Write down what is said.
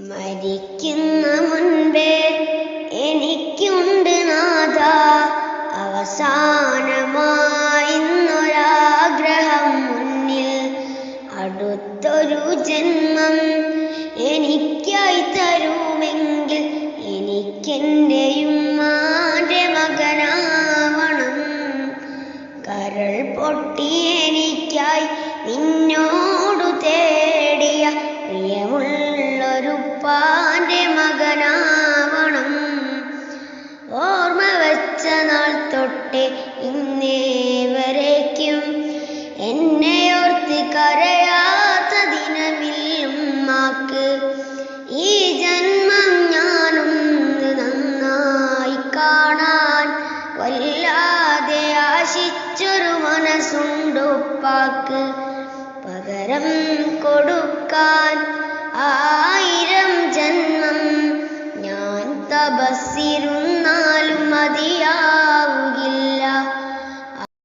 മരിക്കുന്ന മുൻപേ എനിക്കുണ്ട് നാഥ അവസാനമായിന്നൊരാഗ്രഹം മുന്നിൽ. അടുത്തൊരു ജന്മം എനിക്കായി തരുമെങ്കിൽ എനിക്കെൻ്റെ ഉമ്മാന്റെ മകനാവണം. കരൾ പൊട്ടി എനിക്കായി നിന്നോടു തേടിയ പ്രിയമുള്ളൊരുപ്പാന്റെ മകനാവണം. ഓർമ്മ വെച്ച നാൾ തൊട്ടേ ഇന്നേ വരേക്കും എന്നെയോർത്ത് കരയാത്ത ദിനമില്ലുമ്മാക്ക്. ഈ ജന്മം ഞാനൊന്ന് നന്നായി കാണാൻ വല്ലാതെ ആശിച്ചൊരു മനസ്സുണ്ടുപ്പാക്ക്. പകരം കൊടുക്കാൻ 1000 ജന്മം ഞാൻ തപസ്സിരുന്നു